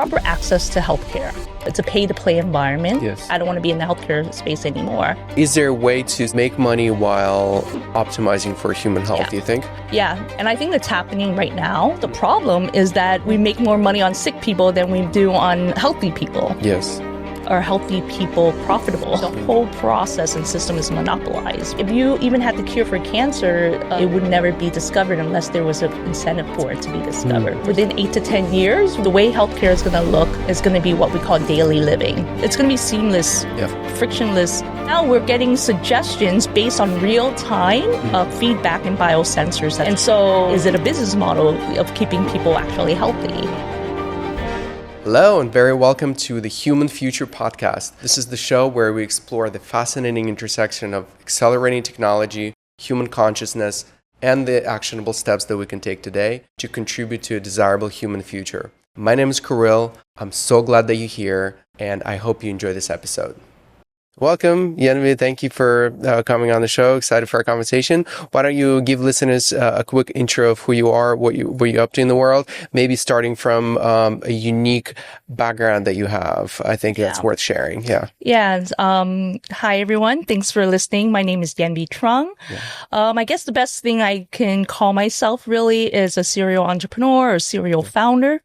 proper access to healthcare. It's a pay-to-play environment. Yes. I don't want to be in the healthcare space anymore. Is there a way to make money while optimizing for human health, do you think? Yeah, and I think that's happening right now. The problem is that we make more money on sick people than we do on healthy people. Yes. Are healthy people profitable? The whole process and system is monopolized. If you even had the cure for cancer, it would never be discovered unless there was an incentive for it to be discovered. Within 8 to 10 years, the way healthcare is going to look is going to be what we call daily living. It's going to be seamless, frictionless. Now we're getting suggestions based on real-time feedback and biosensors. And so is it a business model of keeping people actually healthy? Hello and very welcome to the Human Future Podcast. This is the show where we explore the fascinating intersection of accelerating technology, human consciousness, and the actionable steps that we can take today to contribute to a desirable human future. My name is Kirill. I'm so glad that you're here, and I hope you enjoy this episode. Welcome, Yenvy. Thank you for coming on the show. Excited for our conversation. Why don't you give listeners a quick intro of who you are, what you're up to in the world, maybe starting from a unique background that you have. I think that's worth sharing. Yeah. Hi, everyone. Thanks for listening. My name is Yenvy Truong. I guess the best thing I can call myself really is a serial entrepreneur or serial founder.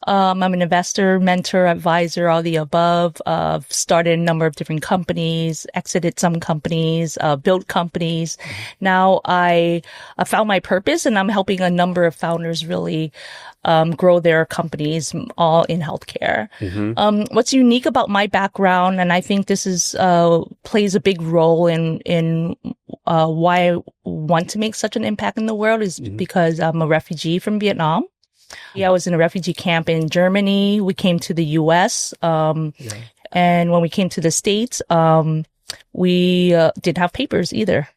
I'm an investor, mentor, advisor, all the above. Started a number of different companies, exited some companies, built companies. Now I found my purpose and I'm helping a number of founders really grow their companies all in healthcare. What's unique about my background, and I think this is plays a big role in why I want to make such an impact in the world is because I'm a refugee from Vietnam. I was in a refugee camp in Germany. We came to the U.S. And when we came to the States, we didn't have papers either.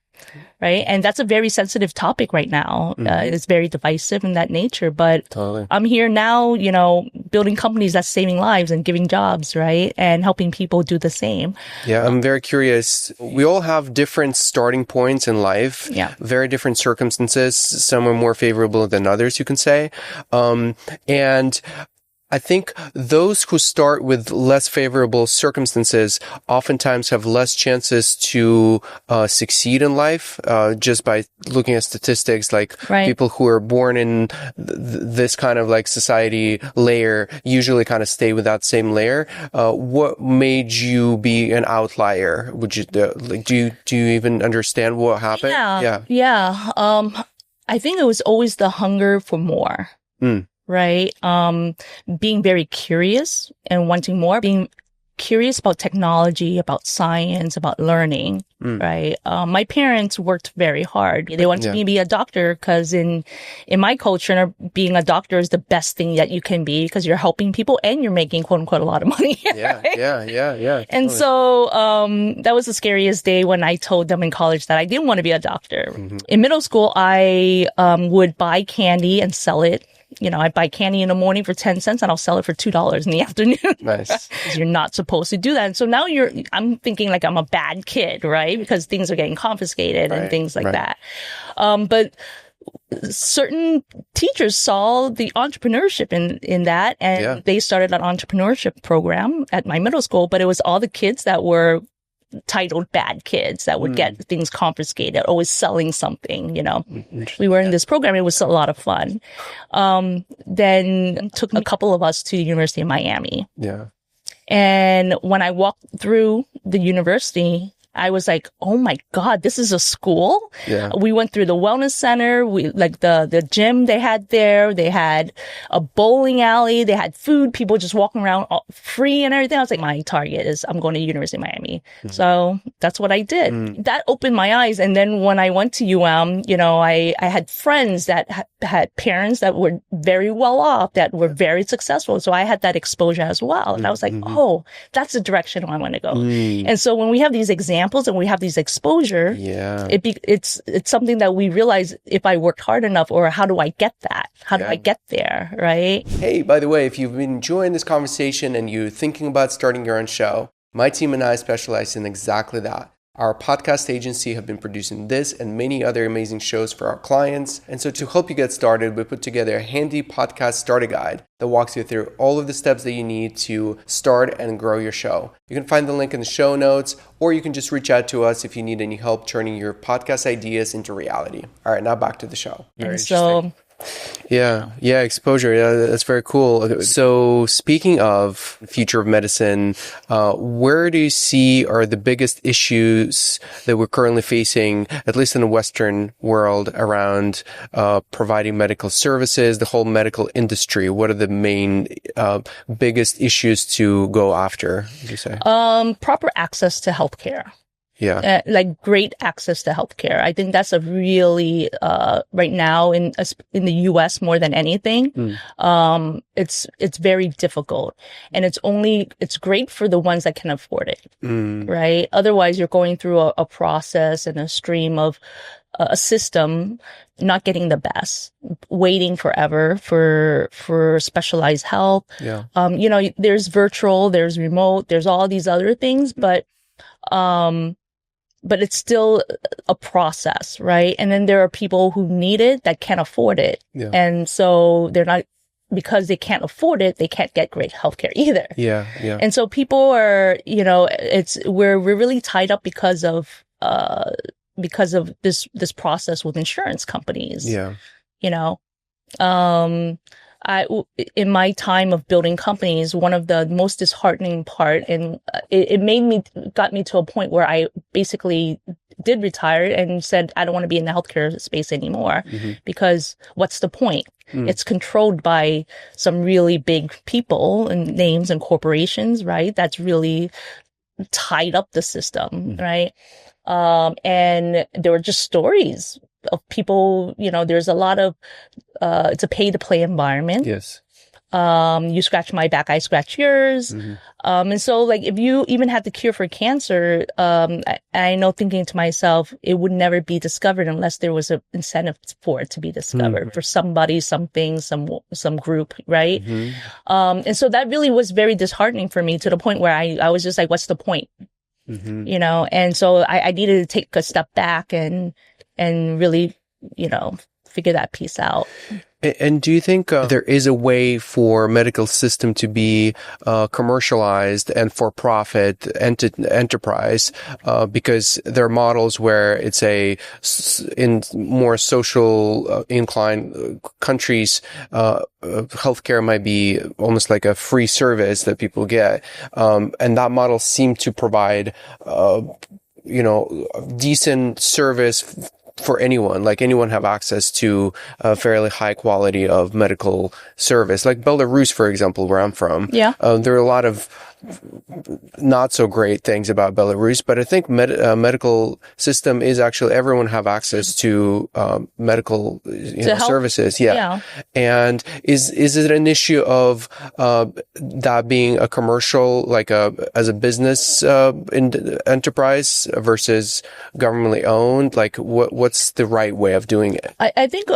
Right. And that's a very sensitive topic right now. It's very divisive in that nature. But I'm here now, building companies that's saving lives and giving jobs, right? And helping people do the same. Yeah, I'm very curious. We all have different starting points in life. Very different circumstances. Some are more favorable than others, you can say. And I think those who start with less favorable circumstances oftentimes have less chances to succeed in life, just by looking at statistics. Like people who are born in this kind of like society layer usually kind of stay with that same layer. What made you be an outlier? Would you do you even understand what happened? Yeah. I think it was always the hunger for more. Right? Being very curious and wanting more, being curious about technology, about science, about learning, right? My parents worked very hard. They wanted me to be a doctor because in my culture, being a doctor is the best thing that you can be because you're helping people and you're making quote unquote a lot of money. Yeah. And so, that was the scariest day when I told them in college that I didn't want to be a doctor. In middle school, I, would buy candy and sell it. I buy candy in the morning for 10 cents and I'll sell it for $2 in the afternoon. Nice. You're not supposed to do that. And so now I'm thinking like I'm a bad kid, right? Because things are getting confiscated and things like that. But certain teachers saw the entrepreneurship in that and they started an entrepreneurship program at my middle school, but it was all the kids that were titled bad kids that would get things confiscated, always selling something, We were in this program. It was a lot of fun. Then it took a couple of us to the University of Miami. And when I walked through the university, I was like, oh my God, this is a school? We went through the wellness center. The gym they had there. They had a bowling alley. They had food. People just walking around free and everything. I was like, my target is I'm going to University of Miami. So that's what I did. That opened my eyes. And then when I went to UM, I had friends that had parents that were very well off, that were very successful. So I had that exposure as well. And I was like, oh, that's the direction I want to go. And so when we have these examples and we have these exposure, it's something that we realize if I worked hard enough, or how do I get that? How do I get there? Right? Hey, by the way, if you've been enjoying this conversation and you're thinking about starting your own show, my team and I specialize in exactly that. Our podcast agency have been producing this and many other amazing shows for our clients. And so to help you get started, we put together a handy podcast starter guide that walks you through all of the steps that you need to start and grow your show. You can find the link in the show notes, or you can just reach out to us if you need any help turning your podcast ideas into reality. All right, now back to the show. Very interesting. Yeah, exposure. Yeah, that's very cool. So speaking of future of medicine, where do you see are the biggest issues that we're currently facing, at least in the Western world, around providing medical services, the whole medical industry? What are the main biggest issues to go after, would you say? Proper access to healthcare. Yeah. Like great access to healthcare. I think that's a really, right now in the US more than anything, it's very difficult, and it's great for the ones that can afford it, right? Otherwise you're going through a process and a stream of a system, not getting the best, waiting forever for specialized help. Yeah. There's virtual, there's remote, there's all these other things, but it's still a process, right? And then there are people who need it that can't afford it. Yeah. And so because they can't afford it, they can't get great healthcare either. Yeah. And so people are, we're really tied up because of this process with insurance companies. Yeah. In my time of building companies, one of the most disheartening part, and it got me to a point where I basically did retire and said, I don't want to be in the healthcare space anymore, because what's the point? It's controlled by some really big people and names and corporations, right? That's really tied up the system, right? And there were just stories of people, there's a lot of, it's a pay to play environment. Yes. You scratch my back, I scratch yours. And so like, if you even had the cure for cancer, I know, thinking to myself, it would never be discovered unless there was an incentive for it to be discovered for somebody, something, some group, right? And so that really was very disheartening for me, to the point where I was just like, what's the point? And so I needed to take a step back and really, figure that piece out. And do you think there is a way for medical system to be commercialized and for profit enterprise? Because there are models where it's in more social inclined countries, healthcare might be almost like a free service that people get, and that model seemed to provide decent service for anyone. Like anyone have access to a fairly high quality of medical service. Like Belarus, for example, where I'm from. Yeah. There are a lot of not so great things about Belarus, but I think medical system is actually everyone have access to medical services. Yeah. And is it an issue of that being a commercial, like as a business enterprise versus governmentally owned? Like what's the right way of doing it? I think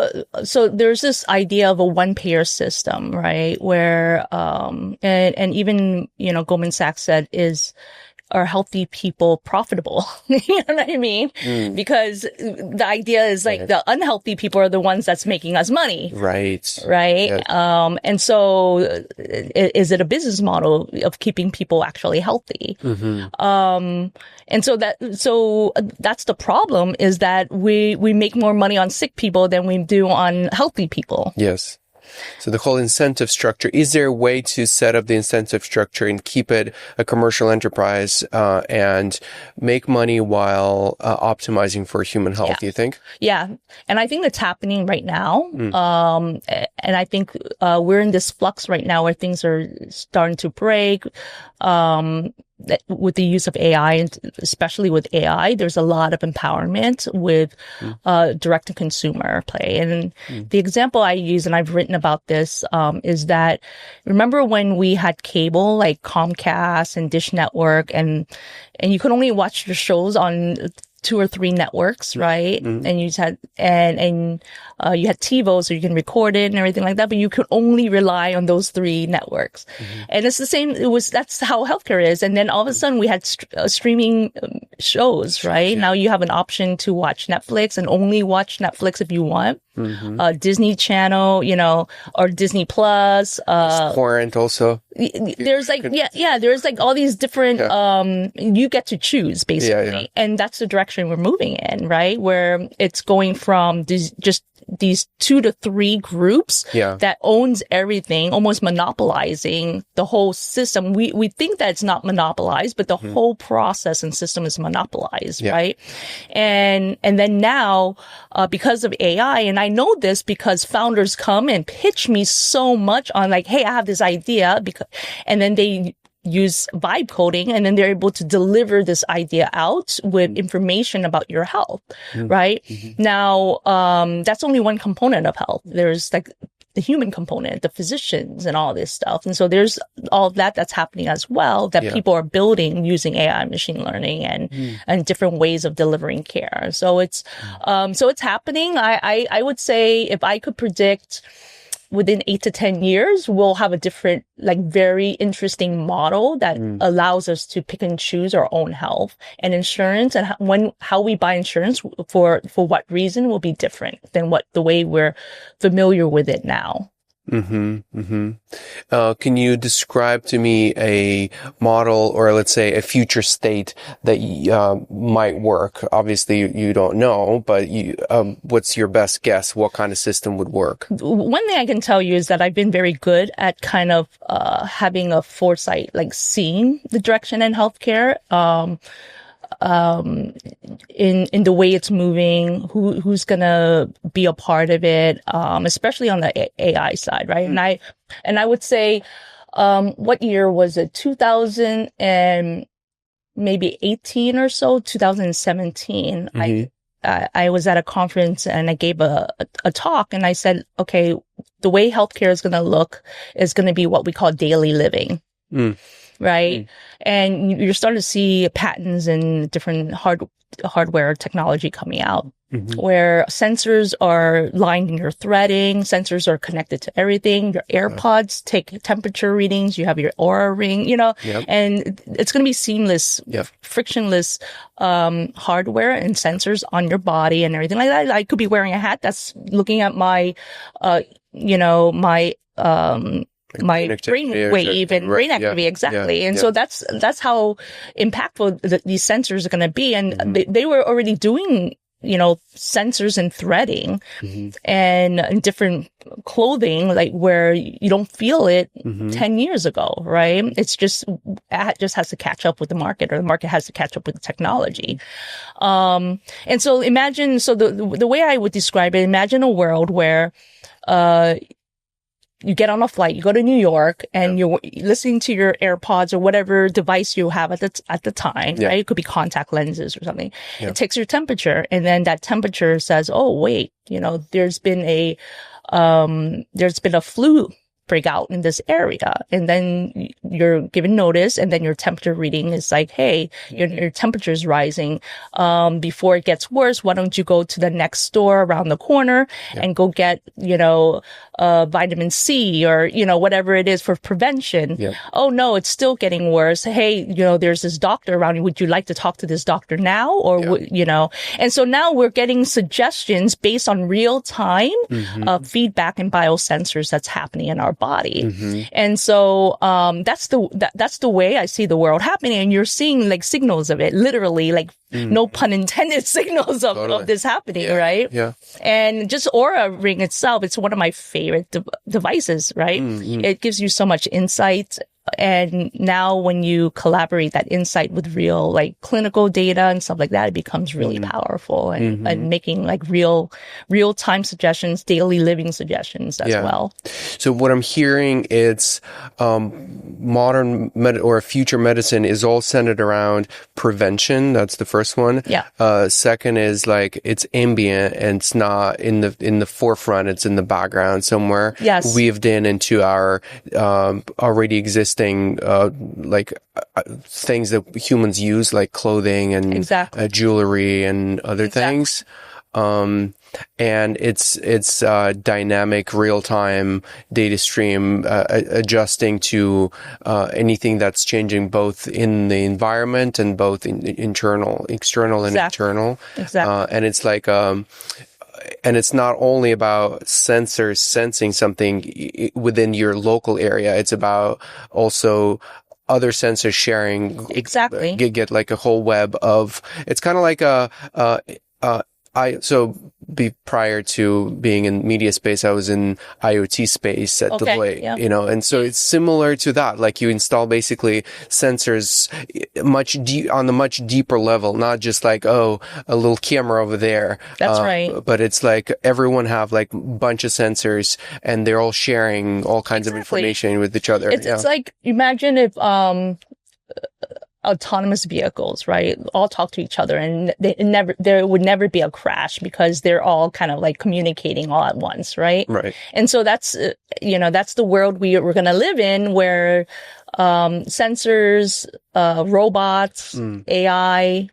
so. There's this idea of a one payer system, right? Where and even Goldman Sachs said, are healthy people profitable? You know what I mean? Because the idea is like the unhealthy people are the ones that's making us money. Right. Yeah. And so is it a business model of keeping people actually healthy? And so that's the problem, is that we make more money on sick people than we do on healthy people. Yes. So the whole incentive structure, is there a way to set up the incentive structure and keep it a commercial enterprise and make money while optimizing for human health, do you think? Yeah. And I think that's happening right now. And I think we're in this flux right now where things are starting to break. With the use of AI, and especially with AI, there's a lot of empowerment with direct to consumer play. And the example I use, and I've written about this, is that remember when we had cable like Comcast and Dish Network, and you could only watch your shows on 2 or 3 networks, right? And you had you had TiVo, so you can record it and everything like that, but you could only rely on those 3 networks. And it's the same. That's how healthcare is. And then all of a sudden we had streaming shows, right? Now you have an option to watch Netflix and only watch Netflix if you want. Disney Channel, or Disney Plus. Torrent also. There's like, there's like all these different, you get to choose basically. Yeah. And that's the direction we're moving in, right? Where it's going from these 2 to 3 groups that owns everything, almost monopolizing the whole system. We think that it's not monopolized, but the whole process and system is monopolized, right? And then now, because of AI, and I know this because founders come and pitch me so much on like, hey, I have this idea, and then they use vibe coding, and then they're able to deliver this idea out with information about your health, right? Now, that's only one component of health. There's like the human component, the physicians and all this stuff. And so there's all of that's happening as well that people are building using AI, machine learning and different ways of delivering care. So it's happening. I would say if I could predict within 8 to 10 years, we'll have a different, like very interesting model that allows us to pick and choose our own health and insurance, and how we buy insurance for what reason will be different than the way we're familiar with it now. Can you describe to me a model, or let's say a future state that might work? Obviously, you don't know, but what's your best guess? What kind of system would work? One thing I can tell you is that I've been very good at kind of having a foresight, like seeing the direction in healthcare. In the way it's moving, who's gonna be a part of it, especially on the AI side, right? And I would say, what year was it? 2000 and maybe 18 or so, 2017. I was at a conference and I gave a talk, and I said, okay, the way healthcare is gonna look is gonna be what we call daily living. Right. And you're starting to see patents and different hardware technology coming out where sensors are lined in your threading. Sensors are connected to everything. Your AirPods take temperature readings. You have your Aura ring, and it's going to be seamless, frictionless, hardware and sensors on your body and everything like that. I could be wearing a hat that's looking at my brain wave and brain activity. Exactly. And so that's how impactful these sensors are going to be. And they were already doing, sensors and threading and different clothing, like where you don't feel it 10 years ago, right? It just has to catch up with the market, or the market has to catch up with the technology. And so imagine, the way I would describe it, imagine a world where, you get on a flight, you go to New York, and you're listening to your AirPods or whatever device you have at the time, right? It could be contact lenses or something. It takes your temperature, and then that temperature says, "Oh, wait, there's been a flu breakout in this area." And then you're given notice, and then your temperature reading is like, "Hey, your temperature is rising. Before it gets worse, why don't you go to the next store around the corner and go get, vitamin C or, whatever it is for prevention." Oh no, it's still getting worse. Hey, there's this doctor around you. Would you like to talk to this doctor now? Or, and so now we're getting suggestions based on real time, feedback and biosensors that's happening in our body. And so, that's the way I see the world happening. And you're seeing like signals of it, literally, like no pun intended, signals of this happening, right? And just Aura Ring itself, it's one of my favorite devices, right? It gives you so much insight. And now when you collaborate that insight with real, like clinical data and stuff like that, it becomes really powerful and making like real time suggestions, daily living suggestions as well. So what I'm hearing is, modern or future medicine is all centered around prevention. That's the first one. Second is like it's ambient and it's not in the forefront. It's in the background somewhere. Weaved into our, already existing things that humans use, like clothing and jewelry and other things. and it's dynamic, real-time data stream, adjusting to anything that's changing both in the environment and both in external and internal. Exactly. And it's like and it's not only about sensors sensing something within your local area. It's about also other sensors sharing. Exactly. Get like a whole web of. It's kind of like prior to being in media space, I was in IoT space at Deloitte, and so it's similar to that. Like you install basically sensors on a much deeper level, not just like, a little camera over there. That's right. But it's like everyone have like a bunch of sensors and they're all sharing all kinds of information with each other. It's like, imagine if, autonomous vehicles, right, all talk to each other, and there would never be a crash because they're all kind of like communicating all at once, right? Right. And so that's that's the world we're going to live in, where sensors, robots, AI,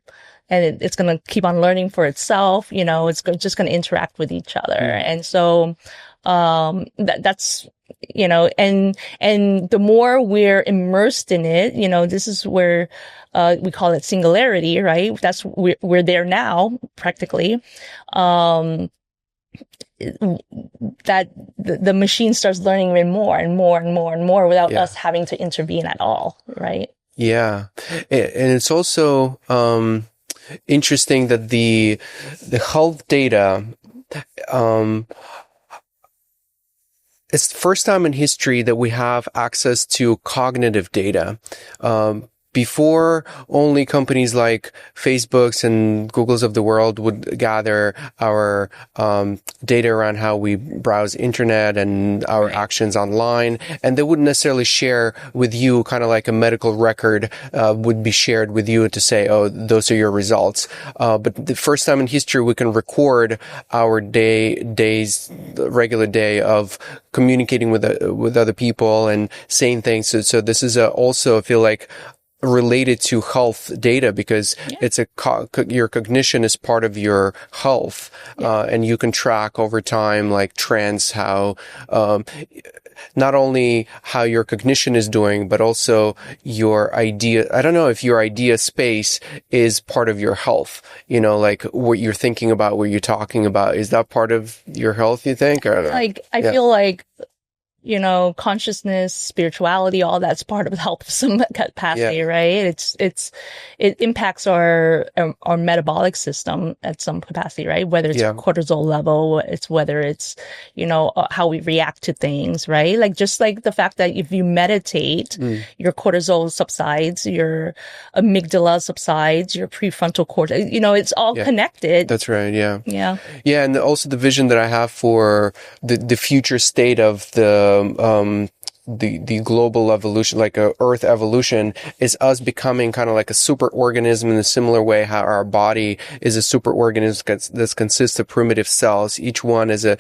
and it's going to keep on learning for itself. It's just going to interact with each other, and so that's. And the more we're immersed in it, this is where, we call it singularity, right? That's, we're there now, practically. That the machine starts learning even more and more and more and more without us having to intervene at all, right? Yeah. And it's also, interesting that the health data, it's the first time in history that we have access to cognitive data. Before, only companies like Facebooks and Googles of the world would gather our data around how we browse internet and our actions online, and they wouldn't necessarily share with you, kind of like a medical record would be shared with you to say, oh, those are your results. But the first time in history we can record our regular day of communicating with other people and saying things. So this is also, I feel like, related to health data, because it's your cognition is part of your health, and you can track over time, like trends, how not only how your cognition is doing, but also your idea. I don't know if your idea space is part of your health. Like what you're thinking about, what you're talking about, is that part of your health, you think? Or I feel like, consciousness, spirituality, all that's part of health of some capacity, right? It impacts our metabolic system at some capacity, right? Whether it's cortisol level, whether it's, how we react to things, right? Like, just like the fact that if you meditate, your cortisol subsides, your amygdala subsides, your prefrontal cortex, it's all connected. That's right. Yeah. Yeah. Yeah. And also the vision that I have for the future state of the global evolution, like a Earth evolution, is us becoming kind of like a super organism in a similar way how our body is a super organism that consists of primitive cells. Each one is a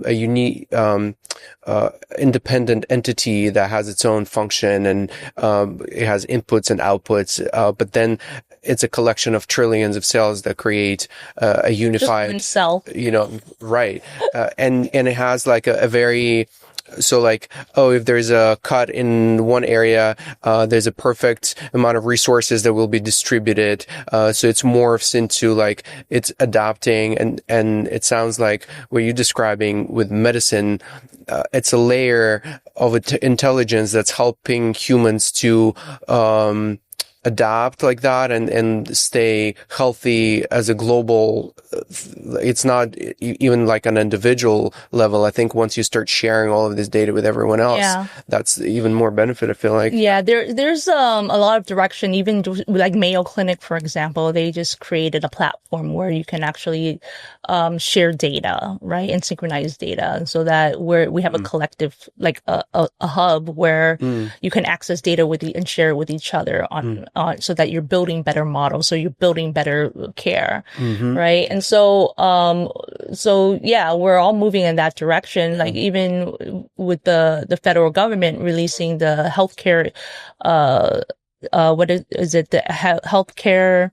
unique, independent entity that has its own function, and it has inputs and outputs. But then it's a collection of trillions of cells that create a unified just one cell. Right. And it has like a very, so like, if there's a cut in one area, there's a perfect amount of resources that will be distributed. So it's morphs into like, it's adapting, and it sounds like what you're describing with medicine, it's a layer of intelligence that's helping humans to, adapt like that and stay healthy as a global. It's not even like an individual level. I think once you start sharing all of this data with everyone else, that's even more benefit, I feel like. Yeah, there's a lot of direction. Even like Mayo Clinic, for example, they just created a platform where you can actually share data, right, and synchronize data, so that we have a collective, like a hub where you can access data and share it with each other so that you're building better models, so you're building better care, right? And so we're all moving in that direction. Like even with the federal government releasing the healthcare, what is it? The healthcare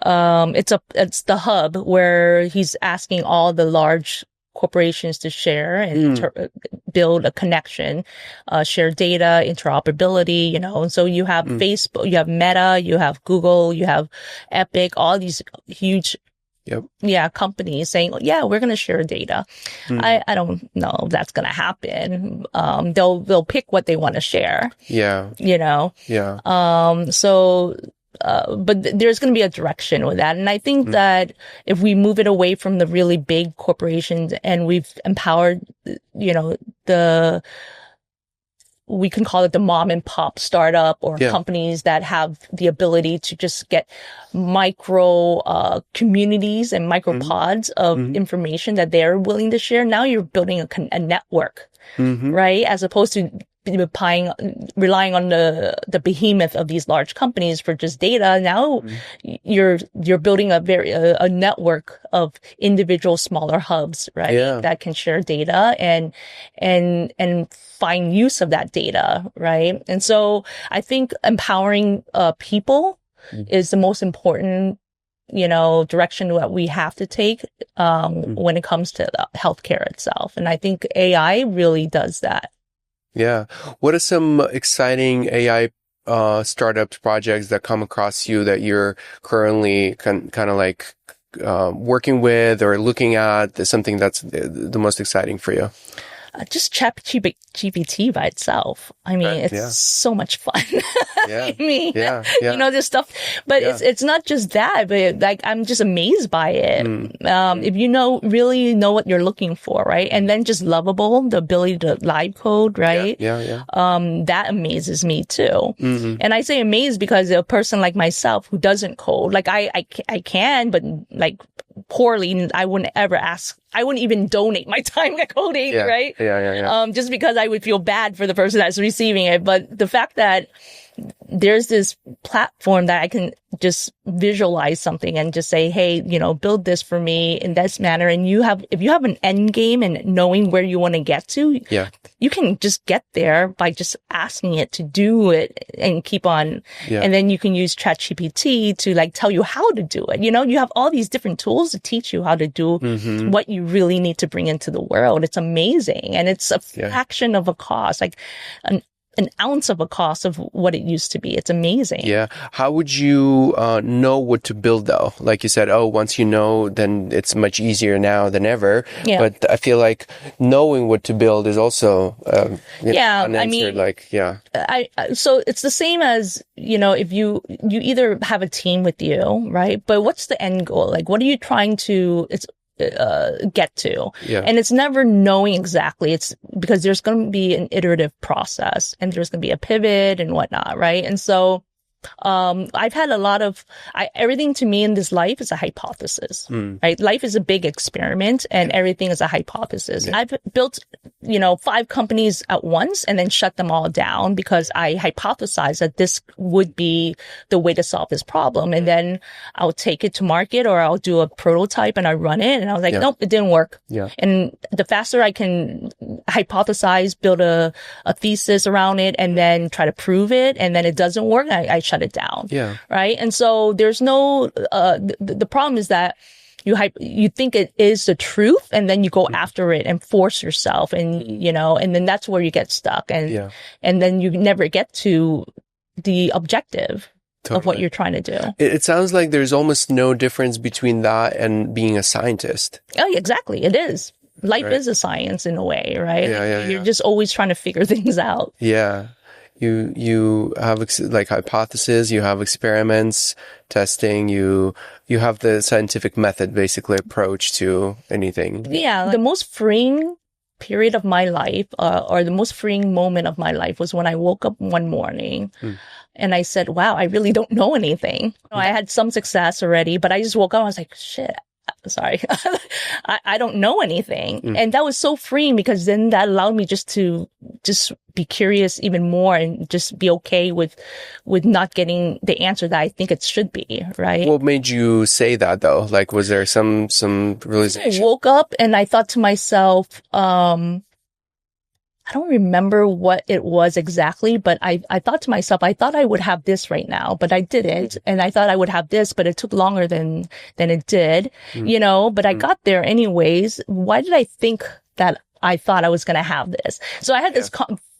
it's the hub where he's asking all the large corporations to share and build a connection, share data, interoperability, and so you have Facebook, you have Meta, you have Google, you have Epic, all these huge companies saying, yeah, we're going to share data. I don't know if that's going to happen. They'll pick what they want to share. Yeah. But there's going to be a direction with that. And I think that if we move it away from the really big corporations and we've empowered, we can call it the mom and pop startup or companies that have the ability to just get micro communities and micro pods of information that they're willing to share. Now you're building a network, right? As opposed to relying on the behemoth of these large companies for just data. Now you're building a network of individual smaller hubs, right? That can share data and find use of that data, right? And so I think empowering people is the most important direction that we have to take when it comes to the healthcare itself. And I think AI really does that. Yeah. What are some exciting AI startup projects that come across you that you're currently kind of like working with or looking at? There's something that's the most exciting for you? Just ChatGPT by itself. I mean, it's so much fun. I mean, this stuff, but it's not just that, but like, I'm just amazed by it. If you really know what you're looking for, right? And then just lovable, the ability to live code, right? That amazes me too. And I say amazed because a person like myself who doesn't code, like I can, but like poorly, I wouldn't even donate my time to coding, right? Just because I would feel bad for the person that's receiving it. But the fact that there's this platform that I can just visualize something and just say, hey, build this for me in this manner. And if you have an end game and knowing where you want to get to, you can just get there by just asking it to do it and keep on. And then you can use ChatGPT to like tell you how to do it. You have all these different tools to teach you how to do what you really need to bring into the world. It's amazing. And it's a fraction of a cost, like an ounce of a cost of what it used to be. It's amazing. Yeah. How would you know what to build though? Like you said, once you know, then it's much easier now than ever. But I feel like knowing what to build is also unanswered. I mean, so it's the same as, if you either have a team with you, right? But what's the end goal? Like, what are you trying to get to? And it's never knowing exactly. It's because there's going to be an iterative process and there's going to be a pivot and whatnot, right? And so I've had a lot of everything to me in this life is a hypothesis, right? Life is a big experiment and everything is a hypothesis. I've built, 5 companies at once and then shut them all down because I hypothesized that this would be the way to solve this problem. And then I'll take it to market or I'll do a prototype and I run it. And I was like, nope, it didn't work. And the faster I can hypothesize, build a thesis around it and then try to prove it and then it doesn't work, I shut it down. Right. And so there's no, the problem is that you think it is the truth and then you go after it and force yourself and, and then that's where you get stuck and then you never get to the objective of what you're trying to do. It sounds like there's almost no difference between that and being a scientist. Oh, exactly. It is. Life is a science in a way, right? You're just always trying to figure things out. You have like hypotheses, you have experiments, testing, you have the scientific method basically approach to anything. The most freeing period of my life, or the most freeing moment of my life was when I woke up one morning and I said, wow, I really don't know anything. I had some success already, but I just woke up and I was like, shit. Sorry, I don't know anything. And that was so freeing because then that allowed me just to be curious even more and just be okay with not getting the answer that I think it should be, right? What made you say that though? Like, was there some realization? I woke up and I thought to myself, I don't remember what it was exactly, but I thought to myself, I thought I would have this right now, but I didn't. And I thought I would have this, but it took longer than it did, but I got there anyways. Why did I think that I thought I was going to have this? So I had this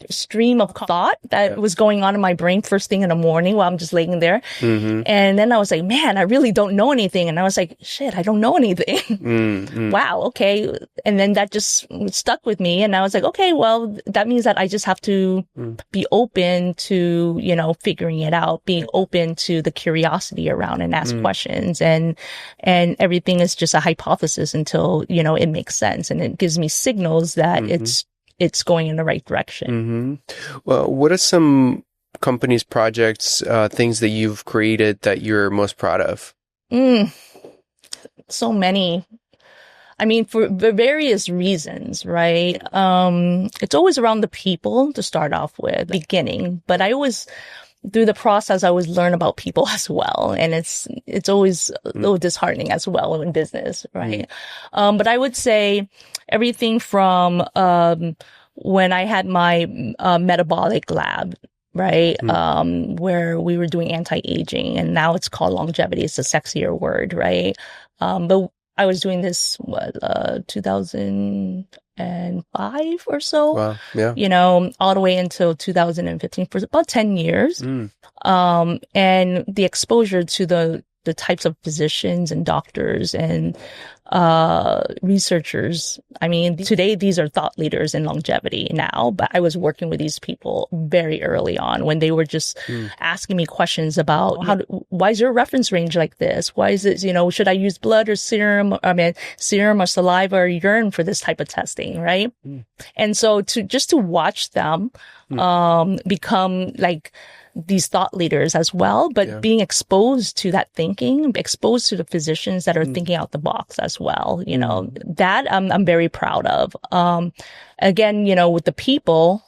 stream of thought that was going on in my brain first thing in the morning while I'm just laying there. And then I was like, man, I really don't know anything. And I was like, shit, I don't know anything. Wow. Okay. And then that just stuck with me. And I was like, okay, well, that means that I just have to be open to, figuring it out, being open to the curiosity around and ask questions. And everything is just a hypothesis until, it makes sense. And it gives me signals that it's going in the right direction. Well, what are some companies, projects, things that you've created that you're most proud of? So many. I mean, for various reasons, right? It's always around the people to start off with, beginning. But through the process, I always learn about people as well. And it's always a little disheartening as well in business, right? But I would say everything from, when I had my, metabolic lab, right? Where we were doing anti-aging, and now it's called longevity. It's a sexier word, right? But I was doing this, 2005 or so. Wow. Yeah. All the way until 2015 for about 10 years. And the exposure to the types of physicians and doctors and researchers. I mean, today these are thought leaders in longevity now, but I was working with these people very early on when they were just asking me questions about why is your reference range like this? Why is it, should I use blood or serum or saliva or urine for this type of testing, right? And so to watch them become like these thought leaders as well, but being exposed to that thinking, exposed to the physicians that are thinking out the box as well, that I'm very proud of. Again, with the people,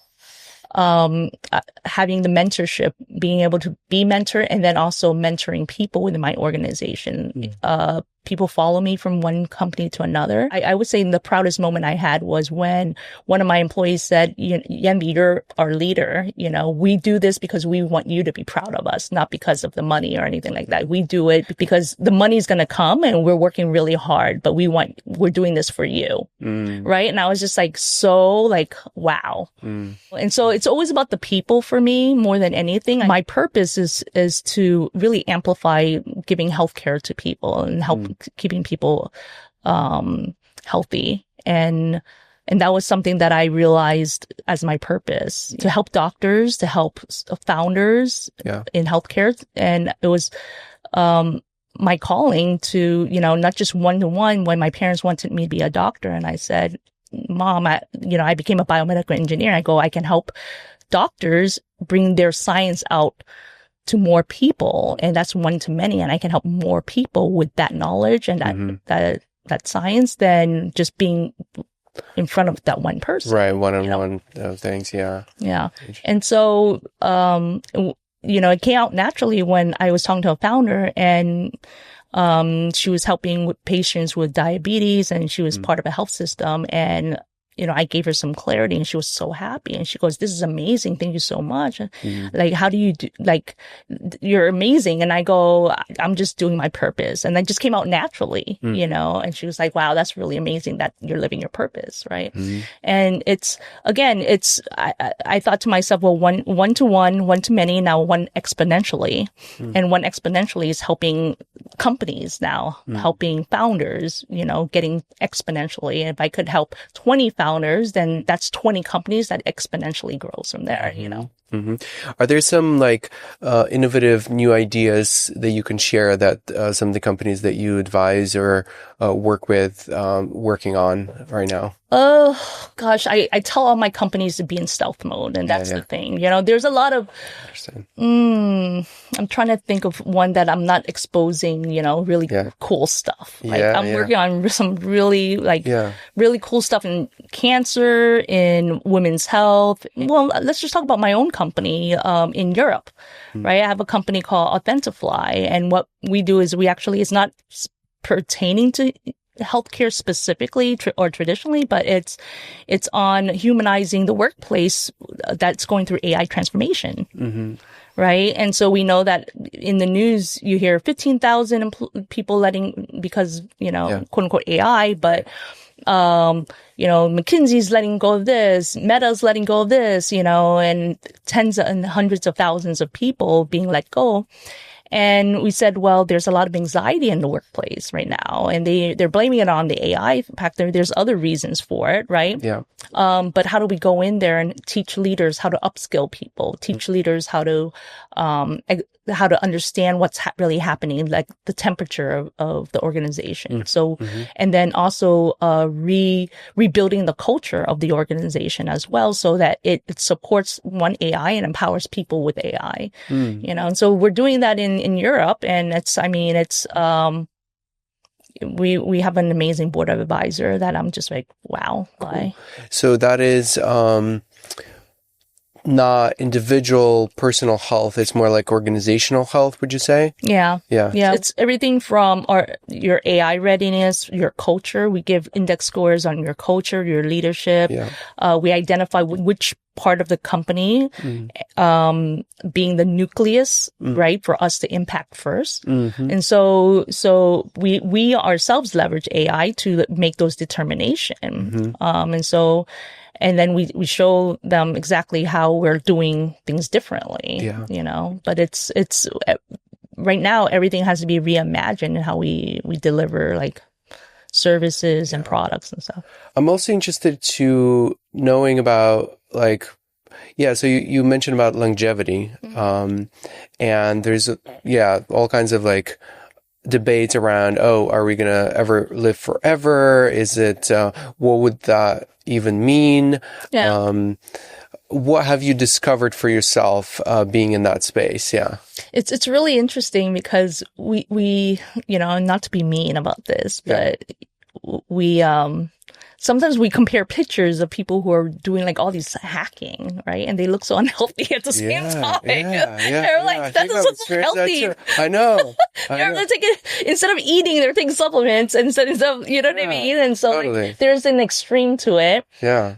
having the mentorship, being able to be mentored and then also mentoring people within my organization. People follow me from one company to another. I would say the proudest moment I had was when one of my employees said, Yenvy, you're our leader. We do this because we want you to be proud of us, not because of the money or anything like that. We do it because the money's going to come and we're working really hard, but we're doing this for you. Right. And I was just wow. And so it's always about the people for me more than anything. My purpose is to really amplify giving healthcare to people and help keeping people healthy. And that was something that I realized as my purpose, to help doctors, to help founders in healthcare. And it was my calling to, not just one-to-one when my parents wanted me to be a doctor. And I said, Mom, I became a biomedical engineer. I can help doctors bring their science out to more people, and that's one to many, and I can help more people with that knowledge and that science than just being in front of that one person. Right, one-on-one things, Yeah. And so, it came out naturally when I was talking to a founder, and she was helping with patients with diabetes, and she was part of a health system, and I gave her some clarity and she was so happy. And she goes, this is amazing. Thank you so much. How do you do, you're amazing. And I go, I'm just doing my purpose. And that just came out naturally, and she was like, wow, that's really amazing that you're living your purpose. Right. And I thought to myself, well, one to one, one to many, now one exponentially. And one exponentially is helping companies now, helping founders, getting exponentially. And if I could help 20 founders, then that's 20 companies that exponentially grows from there, Are there some innovative new ideas that you can share that some of the companies that you advise or work with working on right now? Oh, gosh, I tell all my companies to be in stealth mode, and that's the thing. There's a lot of, I'm trying to think of one that I'm not exposing, really cool stuff. I'm working on some really, really cool stuff in cancer, in women's health. Well, let's just talk about my own company in Europe, right? I have a company called Authentify, and what we do is it's not pertaining to healthcare specifically or traditionally, but it's on humanizing the workplace that's going through AI transformation. Mm-hmm. Right. And so we know that in the news, you hear 15,000 people because, quote unquote AI, but, McKinsey's letting go of this, Meta's letting go of this, and tens and hundreds of thousands of people being let go. And we said, well, there's a lot of anxiety in the workplace right now, and they're blaming it on the AI. In fact, there's other reasons for it, right? Yeah. But how do we go in there and teach leaders how to upskill people, teach leaders how to understand what's really happening, like the temperature of the organization. So, and then also rebuilding the culture of the organization as well, so that it supports AI and empowers people with AI. And so we're doing that in Europe, and we have an amazing board of advisor that I'm just like, wow. Cool. So that is not individual personal health, it's more like organizational health, would you say? Yeah. It's everything from your AI readiness, your culture. We give index scores on your culture, your leadership. We identify which part of the company being the nucleus, right, for us to impact first. And so we ourselves leverage AI to make those determinations. And then we show them exactly how we're doing things differently, but it's right now everything has to be reimagined in how we deliver like services and products and stuff. I'm also interested to knowing about so you mentioned about longevity, and there's all kinds of debates around, are we going to ever live forever? Is it, what would that even mean? What have you discovered for yourself, being in that space? Yeah. It's really interesting because we not to be mean about this, but we, sometimes we compare pictures of people who are doing all these hacking, right? And they look so unhealthy at the same time. They're like, that doesn't look healthy. I know. They're instead of eating, they're taking supplements instead of, you know what I mean? And so there's an extreme to it. Yeah.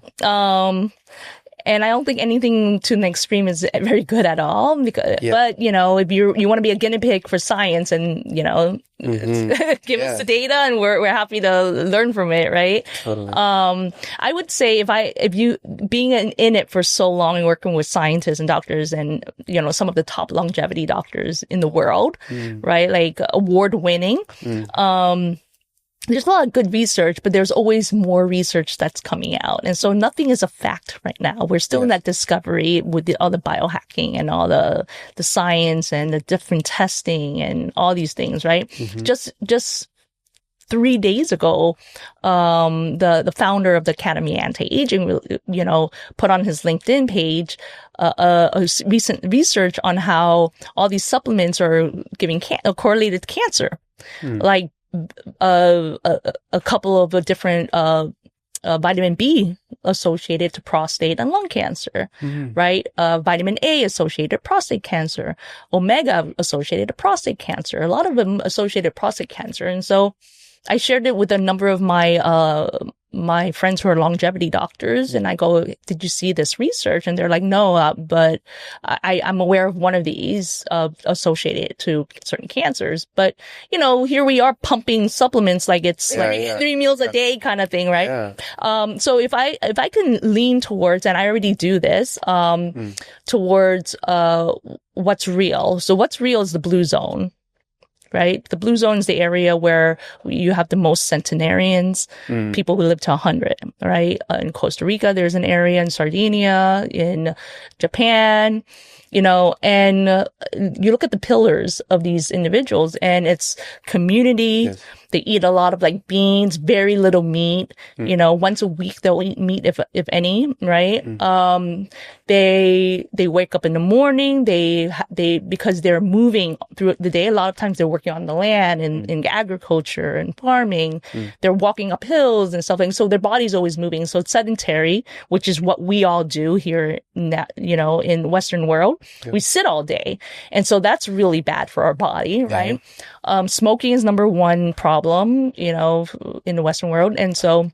And I don't think anything to an extreme is very good at all. But if you want to be a guinea pig for science, and give us the data, and we're happy to learn from it, right? Totally. I would say if you being in it for so long and working with scientists and doctors, and some of the top longevity doctors in the world, right? Like award winning. There's a lot of good research, but there's always more research that's coming out. And so nothing is a fact right now. We're still in that discovery with all the biohacking and all the science and the different testing and all these things, right? Just 3 days ago, the founder of the Academy Anti-Aging, put on his LinkedIn page, a recent research on how all these supplements are giving correlated to cancer. Like, a couple of different vitamin B associated to prostate and lung cancer, right? Vitamin A associated to prostate cancer, omega associated to prostate cancer, a lot of them associated to prostate cancer. And so I shared it with a number of my friends who are longevity doctors, and I go, did you see this research? And they're like, no, but I'm aware of one of these associated to certain cancers. But, here we are pumping supplements like it's 3 meals a day kind of thing, right? So if I can lean towards, and I already do this, towards what's real. So what's real is the blue zone. Right? The blue zone is the area where you have the most centenarians, people who live to 100, right? In Costa Rica, there's an area, in Sardinia, in Japan, and you look at the pillars of these individuals, and it's community. They eat a lot of like beans, very little meat. Once a week they'll eat meat if any, right? They wake up in the morning. They because they're moving through the day. A lot of times they're working on the land in agriculture and farming. They're walking up hills and stuff. And so their body's always moving. So it's sedentary, which is what we all do here in that, in Western world. We sit all day. And so that's really bad for our body, right? smoking is number one problem, in the Western world. And so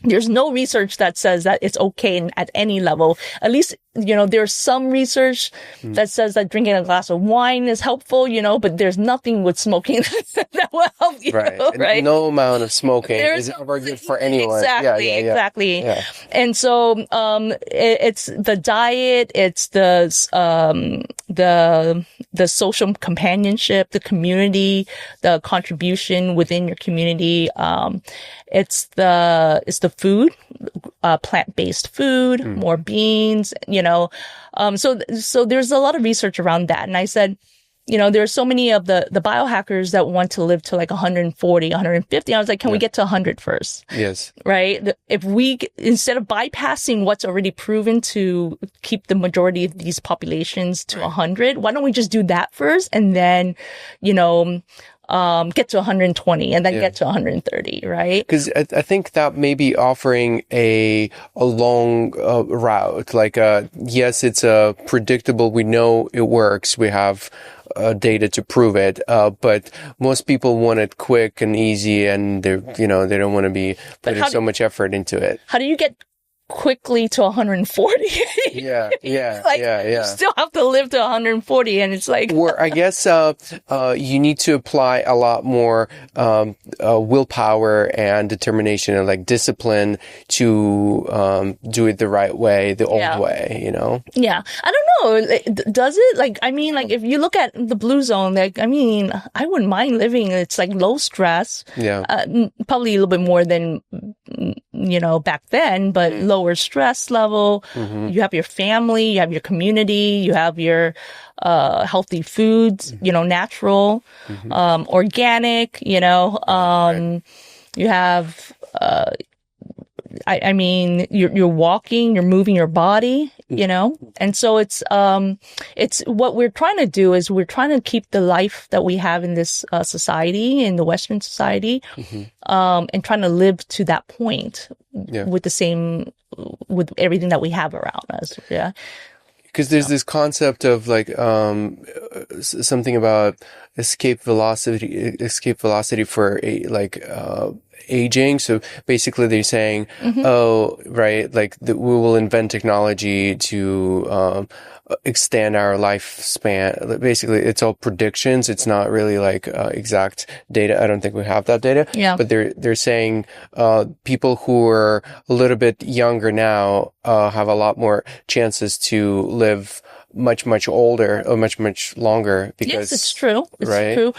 there's no research that says that it's okay at any level. At least, there's some research that says that drinking a glass of wine is helpful, but there's nothing with smoking that will help you, right? No amount of smoking is ever good for anyone. Exactly. Yeah. And so, it's the diet, it's the social companionship, the community, the contribution within your community. It's the food, plant-based food, more beans, so there's a lot of research around that. And I said, there's so many of the biohackers that want to live to like 140, 150. I was like, can we get to 100 first? Yes. Right? If we, instead of bypassing what's already proven to keep the majority of these populations to 100, why don't we just do that first and then, get to 120 and then get to 130, right? Because I think that may be offering a long route. Like, yes, it's predictable. We know it works. We have data to prove it. But most people want it quick and easy, and they don't want to be putting so much effort into it. How do you get quickly to 140? Yeah. You still have to live to 140, and it's like, or I guess you need to apply a lot more willpower and determination and like discipline to do it the right way, the old way. Yeah, I don't know. Does it? Like, I mean, like if you look at the blue zone, like, I mean, I wouldn't mind living. It's like low stress. Yeah, probably a little bit more than back then, but lower stress level. You have your family, you have your community, you have your healthy foods, natural, organic, you have I mean, you're walking, you're moving your body, and so it's what we're trying to do is we're trying to keep the life that we have in this society, in the Western society, and trying to live to that point with everything that we have around us. Yeah. Because there's this concept of like something about escape velocity for aging. So basically, they're saying, we will invent technology to extend our lifespan. Basically, it's all predictions. It's not really like exact data. I don't think we have that data. Yeah. But they're saying people who are a little bit younger now have a lot more chances to live much older or much longer. Because, yes, it's true. It's true.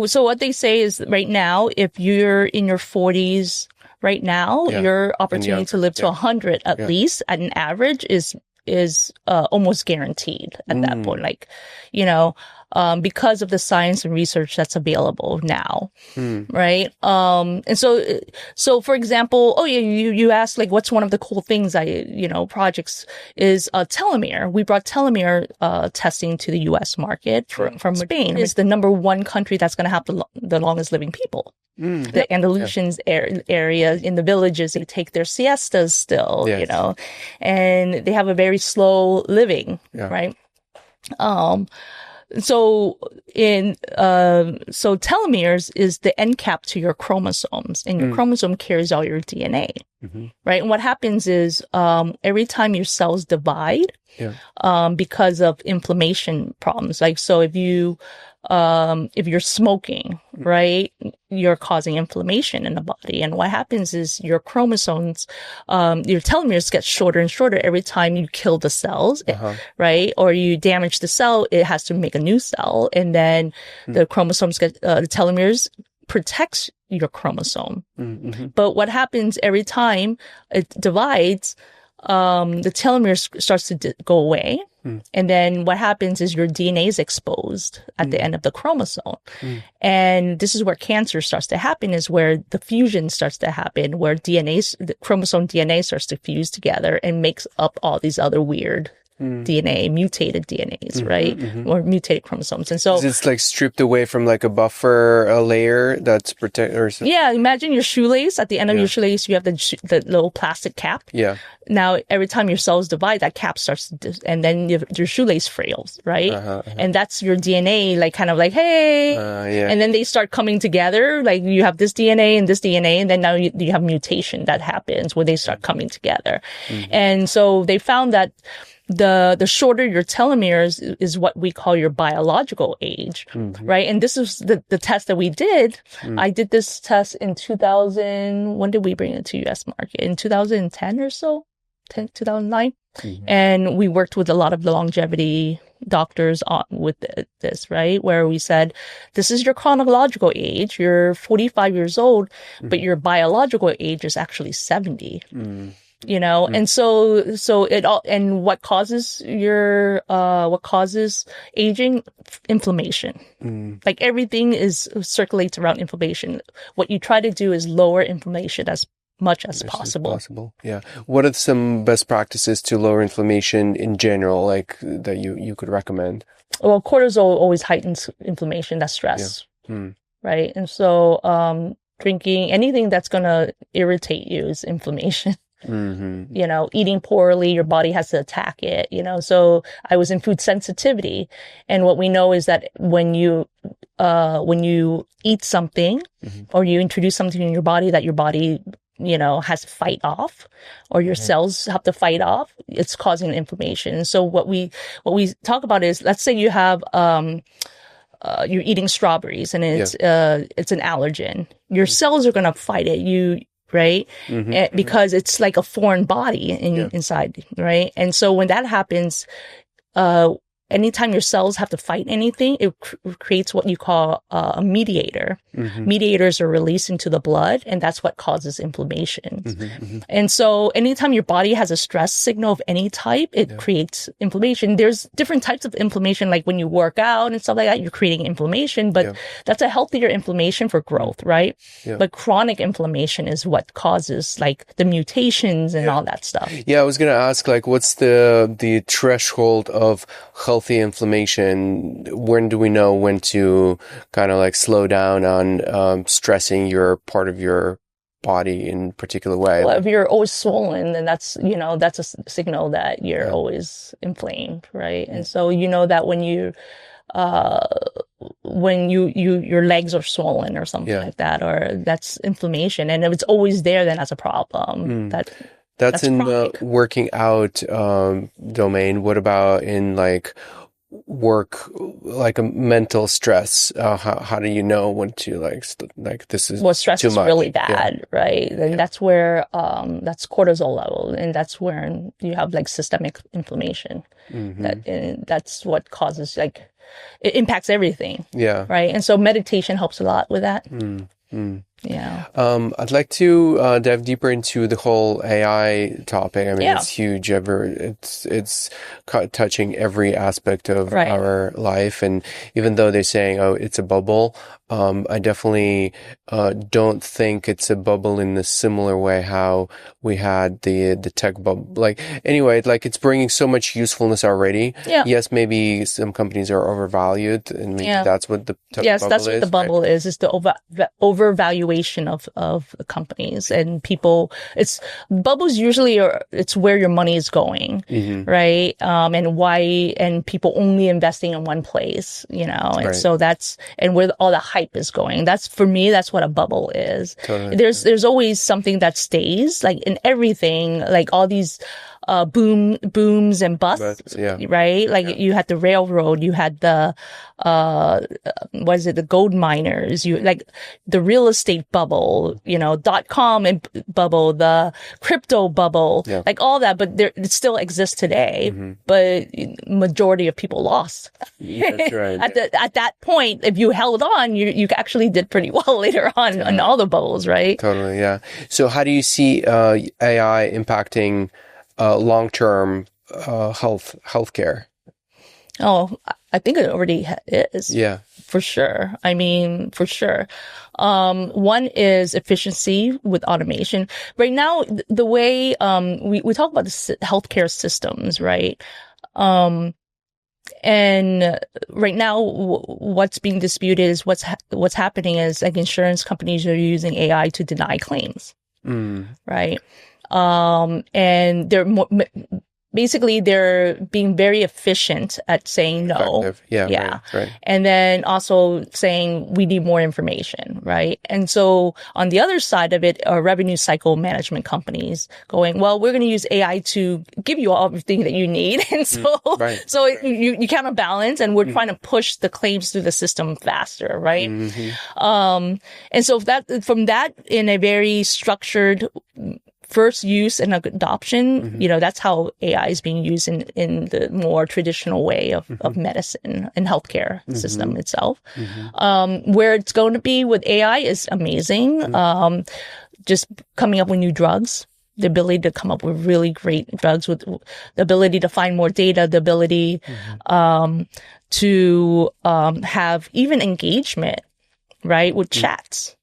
So what they say is right now, if you're in your 40s right now, your opportunity to live to 100 at least at an average is almost guaranteed at that point. Like, because of the science and research that's available now. Right? And so for example, you asked like, what's one of the cool things projects is, Telomere. We brought Telomere, testing to the US market from Spain. It's the number one country that's going to have the longest living people. The Andalusians area in the villages, they take their siestas still, and they have a very slow living, right? So telomeres is the end cap to your chromosomes, and your chromosome carries all your DNA, right? And what happens is, every time your cells divide, because of inflammation problems, like, so if you're smoking, right, you're causing inflammation in the body. And what happens is your chromosomes, your telomeres get shorter and shorter every time you kill the cells, right? Or you damage the cell, it has to make a new cell. And then the chromosomes the telomeres protects your chromosome. But what happens every time it divides, the telomere starts to go away. And then what happens is your DNA is exposed at the end of the chromosome. And this is where cancer starts to happen, is where the fusion starts to happen, where the chromosome DNA starts to fuse together and makes up all these other weird DNA, mutated DNAs, right? Or mutated chromosomes. And so it's like stripped away from like a buffer, a layer that's protect or something. Yeah, imagine your shoelace. At the end of your shoelace, you have the little plastic cap. Yeah. Now, every time your cells divide, that cap starts to and then your shoelace frails, right? And that's your DNA, like kind of like, hey. And then they start coming together. Like you have this DNA and this DNA, and then now you have mutation that happens where they start coming together. And so they found that the shorter your telomeres is what we call your biological age, right? And this is the test that we did. I did this test in 2000. When did we bring it to US market? In 2010 or so, 2009. And we worked with a lot of the longevity doctors with this, right? Where we said, this is your chronological age. You're 45 years old, but your biological age is actually 70. You know, and so it all, and what causes aging? Inflammation. Like everything circulates around inflammation. What you try to do is lower inflammation as much as possible. Yeah. What are some best practices to lower inflammation in general, like that you could recommend? Well, cortisol always heightens inflammation. That's stress. Right. And so, drinking anything that's going to irritate you is inflammation. You know, eating poorly, your body has to attack it, you know. So I was in food sensitivity, and what we know is that when you eat something or you introduce something in your body that your body, you know, has to fight off, or your cells have to fight off, it's causing inflammation. And so what we talk about is, let's say you have you're eating strawberries and it's an allergen. Your cells are going to fight it. Right? Because it's like a foreign body inside, right? And so when that happens, anytime your cells have to fight anything, it creates what you call a mediator. Mediators are released into the blood, and that's what causes inflammation. And so anytime your body has a stress signal of any type, it creates inflammation. There's different types of inflammation, like when you work out and stuff like that, you're creating inflammation, but that's a healthier inflammation for growth, right? But chronic inflammation is what causes like the mutations and all that stuff. Yeah, I was going to ask, like, what's the threshold of healthy inflammation? When do we know when to kind of like slow down on stressing your part of your body in a particular way? Well, if you're always swollen, then that's a signal that you're always inflamed, right? And so you know that when your legs are swollen or something like that, or that's inflammation, and if it's always there, then that's a problem. That's in chronic. The working out domain. What about in like work, like a mental stress? How do you know when to like this is stress too is much? really bad, right? And that's where that's cortisol level, and that's where you have like systemic inflammation. That's what causes it impacts everything. Yeah. Right. And so meditation helps a lot with that. Yeah. I'd like to dive deeper into the whole AI topic. I mean, it's huge. It's touching every aspect of our life. And even though they're saying, oh, it's a bubble, I definitely don't think it's a bubble in the similar way how we had the tech bubble. Like, anyway, like it's bringing so much usefulness already. Yeah. Yes, maybe some companies are overvalued, and maybe that's what the bubble is. Yes, that's what the bubble is the overvaluation of companies and people. It's bubbles usually it's where your money is going, right? And people only investing in one place, you know, and so and where all the hype is going. For me, that's what a bubble is. Totally. There's always something that stays, like in everything, like all these booms and busts, right? Like you had the railroad, you had the the gold miners, you like the real estate bubble, you know, .com and bubble, the crypto bubble, like all that, but it still exists today. But majority of people lost. That's right. At that point, if you held on, you actually did pretty well later on all the bubbles, right? Totally, yeah. So how do you see AI impacting long-term healthcare? Oh, I think it already is. Yeah. For sure. I mean, for sure. One is efficiency with automation. Right now, the way we talk about the healthcare systems, right? And right now, what's being disputed is what's happening is like insurance companies are using AI to deny claims, right? And they're basically they're being very efficient at saying no. Effective. Yeah. Right. And then also saying we need more information, right? And so on the other side of it are revenue cycle management companies going, well, we're going to use AI to give you everything that you need. And so, you counterbalance, and we're trying to push the claims through the system faster, right? And so from that in a very structured first use and adoption, that's how AI is being used in the more traditional way of medicine and healthcare system itself. Where it's going to be with AI is amazing. Just coming up with new drugs, the ability to come up with really great drugs, with the ability to find more data, the ability to have even engagement, right, with chats.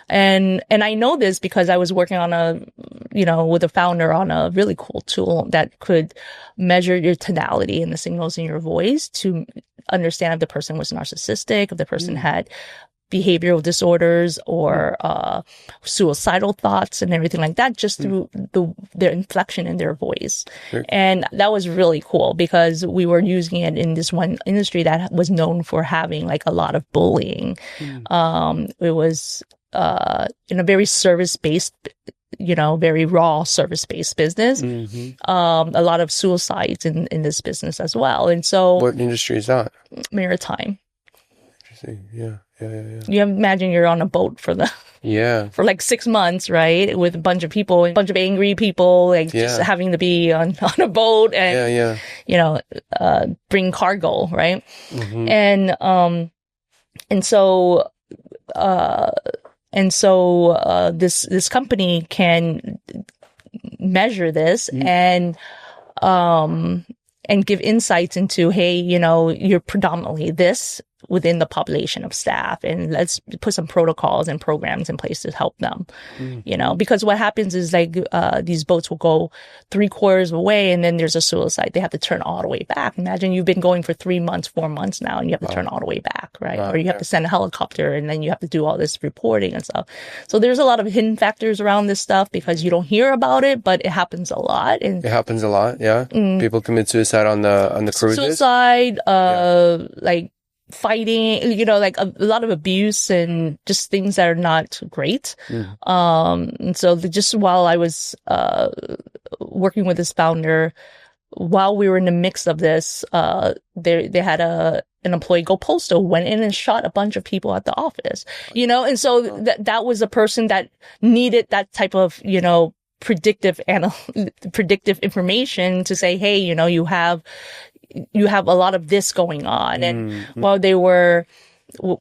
And I know this because I was working on with a founder on a really cool tool that could measure your tonality and the signals in your voice to understand if the person was narcissistic, if the person had behavioral disorders or suicidal thoughts and everything like that, just through their inflection in their voice. And that was really cool because we were using it in this one industry that was known for having like a lot of bullying. It was in a very service-based, very raw service-based business. A lot of suicides in this business as well. And so, what industry is that? Maritime. Interesting. Yeah. You imagine you're on a boat for like 6 months, right? With a bunch of people, a bunch of angry people, just having to be on a boat and, bring cargo, right? And so this company can measure this and give insights into, hey, you're predominantly this within the population of staff, and let's put some protocols and programs in place to help them, because what happens is these boats will go 3/4 away and then there's a suicide. They have to turn all the way back. Imagine you've been going for 3 months, 4 months now, and you have to turn all the way back, right? Or you have to send a helicopter and then you have to do all this reporting and stuff. So there's a lot of hidden factors around this stuff because you don't hear about it, but it happens a lot. And it happens a lot. Yeah. People commit suicide on the cruises. Suicide, fighting, a lot of abuse and just things that are not great. And so just while I was working with this founder, while we were in the mix of this, they had an employee go postal, went in and shot a bunch of people at the office, and so that was a person that needed that type of, predictive information to say, hey, you have a lot of this going on. And while they were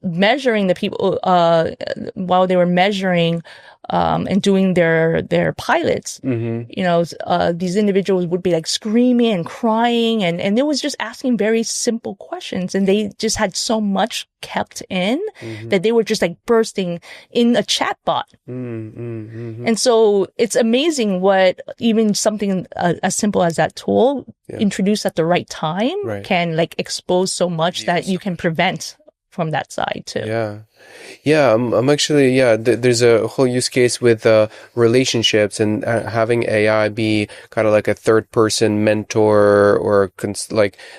measuring the people, while they were measuring and doing their pilots, these individuals would be screaming and crying, and it was just asking very simple questions, and they just had so much kept in that they were just bursting in a chat bot. And so it's amazing what even something as simple as that tool introduced at the right time can expose so much that you can prevent from that side too. I'm actually, there's a whole use case with relationships and having AI be kind of like a third person mentor or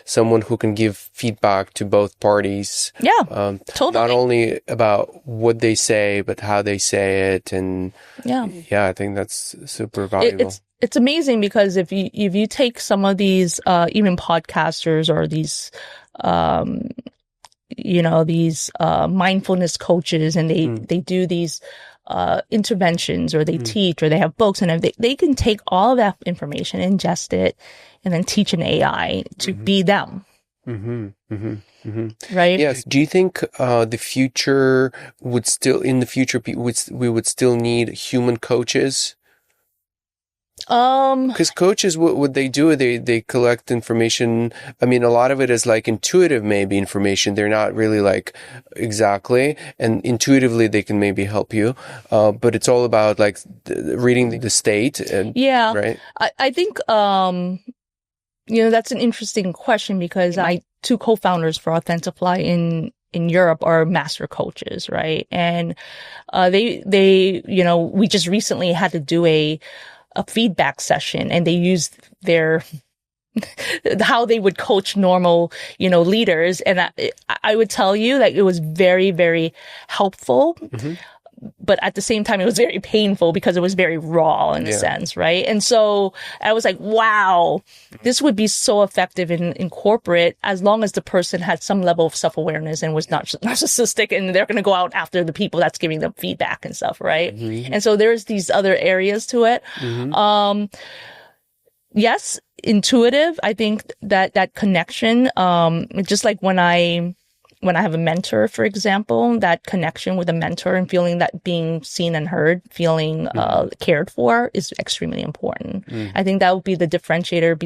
someone who can give feedback to both parties. Totally. Not only about what they say, but how they say it. And I think that's super valuable. It's amazing because if you take some of these, even podcasters or these, these mindfulness coaches, and they do these interventions, or they teach, or they have books, and they can take all of that information, ingest it, and then teach an AI to be them. Right? Yes. Do you think the future would still, in the future, we would still need human coaches? Because coaches, what they do, they collect information. I mean, a lot of it is intuitive, maybe information. They're not really exactly, and intuitively they can maybe help you. But it's all about reading the state. And, right. I think, That's an interesting question because my two co-founders for Authentify in Europe are master coaches, right? And they we just recently had to do a feedback session, and they used their how they would coach normal, leaders. And I would tell you that it was very, very helpful. Mm-hmm. But at the same time, it was very painful because it was very raw in a sense, right? And so I was like, wow, this would be so effective in corporate as long as the person had some level of self-awareness and was not narcissistic, and they're going to go out after the people that's giving them feedback and stuff, right? Mm-hmm. And so there's these other areas to it. Mm-hmm. Yes, intuitive. I think that connection, just like when I have a mentor, for example, that connection with a mentor and feeling that being seen and heard, feeling cared for is extremely important. I think that would be the differentiator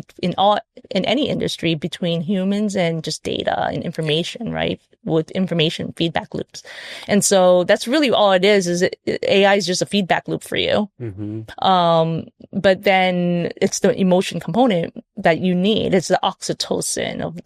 in any industry between humans and just data and information, right? With information feedback loops. And so that's really all it is AI is just a feedback loop for you. Mm-hmm. But then it's the emotion component that you need. It's the oxytocin of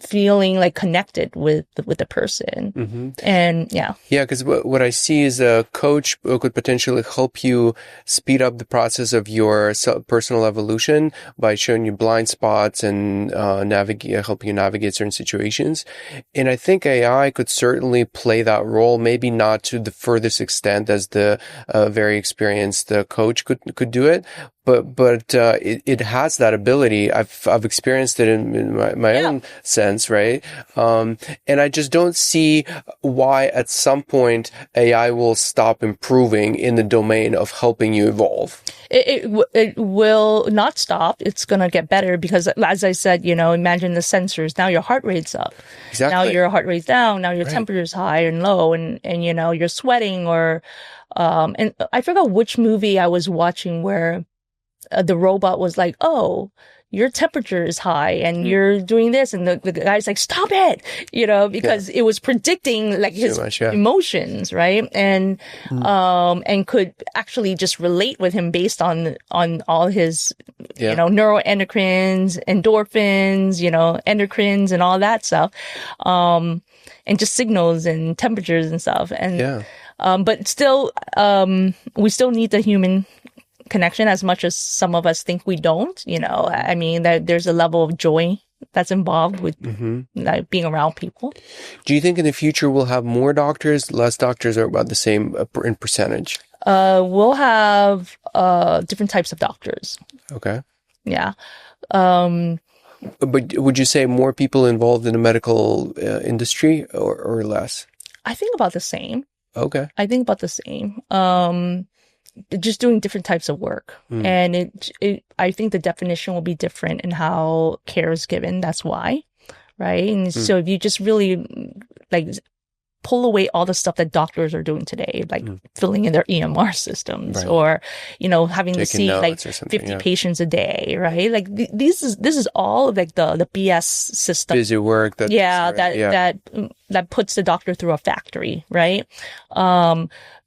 feeling like connected with the person. Mm-hmm. And because what I see is a coach could potentially help you speed up the process of your personal evolution by showing you blind spots and helping you navigate certain situations. And I think AI could certainly play that role, maybe not to the furthest extent as the very experienced coach could do it. But it has that ability. I've experienced it in my own sense, right? And I just don't see why at some point AI will stop improving in the domain of helping you evolve. It will not stop. It's going to get better because, as I said, imagine the sensors. Now your heart rate's up. Exactly. Now your heart rate's down. Now your temperature's high and low, and you're sweating or, and I forgot which movie I was watching where the robot was like, oh, your temperature is high and you're doing this. And the guy's like, stop it, because it was predicting like his emotions, right? And, and could actually just relate with him based on all his, neuroendocrines, endorphins, endocrines and all that stuff. And just signals and temperatures and stuff. And, but still, we still need the human connection as much as some of us think we don't. I mean, that there's a level of joy that's involved with being around people. Do you think in the future we'll have more doctors, less doctors, or about the same in percentage? We'll have different types of doctors. Okay. Yeah. But would you say more people involved in the medical industry or less? I think about the same. Okay. I think about the same. Just doing different types of work. And I think the definition will be different in how care is given. That's why. Right. And so if you just really pull away all the stuff that doctors are doing today, like filling in their EMR systems or, having to see 50 patients a day, right? Like this is all like the BS system. Busy work. That puts the doctor through a factory, right?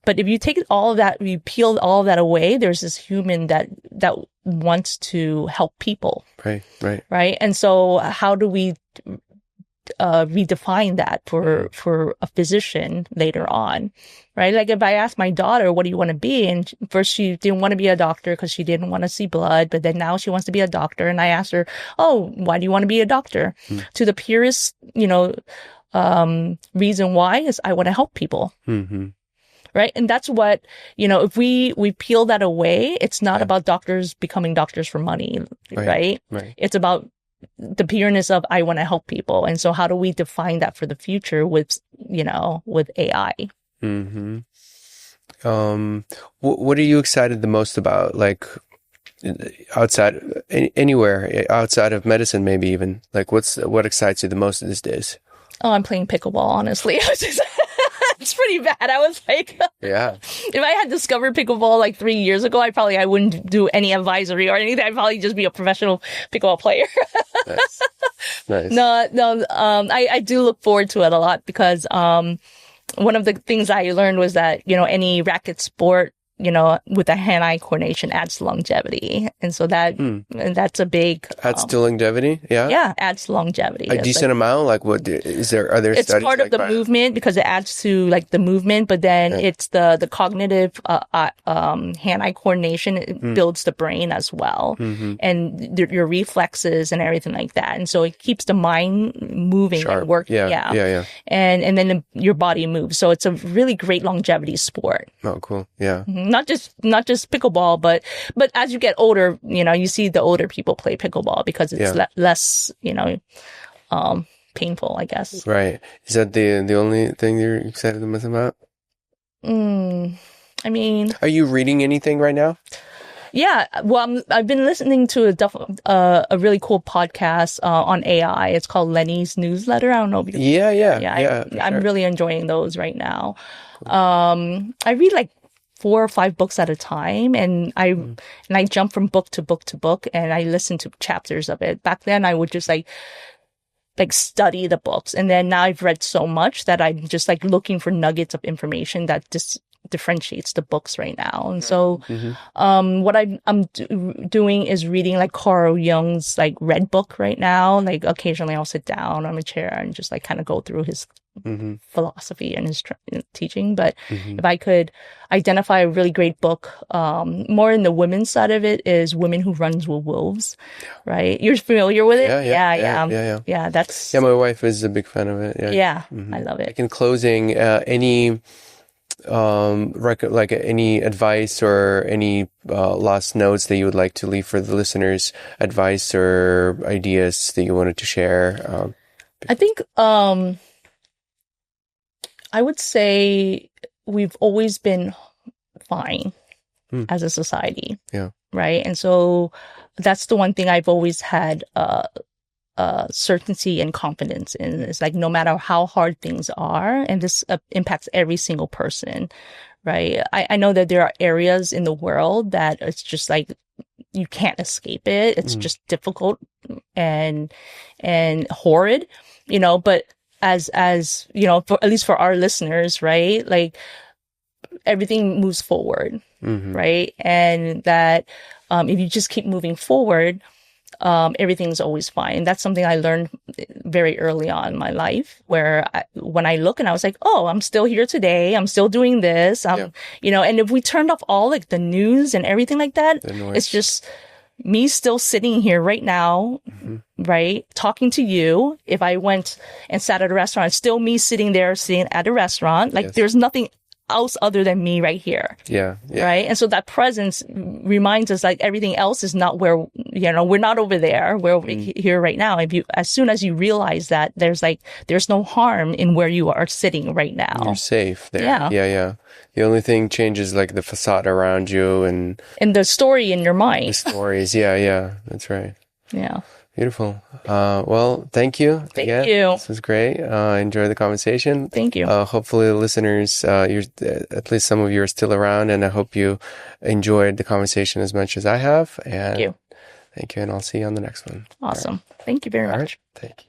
But if you take all of that, you peel all of that away, there's this human that wants to help people. Right. Right. And so how do we redefine that for a physician later on, right? Like if I asked my daughter, what do you want to be? And first she didn't want to be a doctor because she didn't want to see blood, but then now she wants to be a doctor. And I asked her, oh, why do you want to be a doctor? To the purest, reason why is I want to help people. Mm-hmm. Right. And that's what, if we peel that away, it's not about doctors becoming doctors for money, right? It's about the pureness of I want to help people. And so how do we define that for the future with AI? Mm-hmm. What are you excited the most about? Like anywhere outside of medicine, maybe even like what excites you the most these days? Oh, I'm playing pickleball, honestly. It's pretty bad. I was like, if I had discovered pickleball like 3 years ago, I wouldn't do any advisory or anything. I'd probably just be a professional pickleball player. Nice. No. I do look forward to it a lot because, one of the things I learned was that, any racket sport, with the hand-eye coordination adds longevity. And so and that's a big... Adds to longevity? Yeah? Yeah, adds to longevity. A decent amount? Like what, are there studies? It's part of the movement because it adds to like the movement, but then it's the cognitive hand-eye coordination. It builds the brain as well. And your reflexes and everything like that. And so it keeps the mind moving and working. Yeah. And then your body moves. So it's a really great longevity sport. Oh, cool. Yeah. Not just pickleball, but as you get older, you see the older people play pickleball because it's less, painful, I guess. Right. Is that the only thing you're excited the most about? I mean, are you reading anything right now? Yeah. Well, I've been listening to a really cool podcast on AI. It's called Lenny's Newsletter. I don't know if you... Yeah. I'm really enjoying those right now. Cool. I read like 4 or 5 books at a time, and I jump from book to book to book, and I listen to chapters of it. Back then, I would just like study the books, and then now I've read so much that I'm just like looking for nuggets of information that just differentiates the books right now. And so what I'm doing is reading like Carl Jung's like Red Book right now. Like occasionally I'll sit down on a chair and just like kind of go through his philosophy and his teaching. But if I could identify a really great book, more in the women's side of it, is Women Who Runs with Wolves, right? You're familiar with it? Yeah, that's... Yeah, my wife is a big fan of it. I love it. Like in closing, any any advice or any last notes that you would like to leave for the listeners, advice or ideas that you wanted to share? I think I would say we've always been fine as a society. Yeah. Right. And so that's the one thing I've always had certainty and confidence in. It's like no matter how hard things are, and this impacts every single person, right? I know that there are areas in the world that it's just like you can't escape it. It's just difficult and horrid, but as for, at least for our listeners, right? Like everything moves forward, right? And that if you just keep moving forward, everything's always fine. That's something I learned very early on in my life, where when I look and I was like, oh, I'm still here today. I'm still doing this. And if we turned off all like the news and everything like that, it's just me still sitting here right now, right? Talking to you. If I went and sat at a restaurant, it's still me sitting at a restaurant. Like there's nothing else other than me right here. Yeah. Right. And so that presence reminds us like everything else is not where, we're not over there. We're over here right now. As soon as you realize that there's no harm in where you are sitting right now. You're safe there. Yeah. The only thing changes like the facade around you and the story in your mind. The stories. Yeah. That's right. Yeah. Beautiful. Well, thank you. Thank you. This was great. Enjoy the conversation. Thank you. Hopefully the listeners, at least some of you are still around, and I hope you enjoyed the conversation as much as I have. And thank you. Thank you. And I'll see you on the next one. Awesome. Right. Thank you very much. Thank you.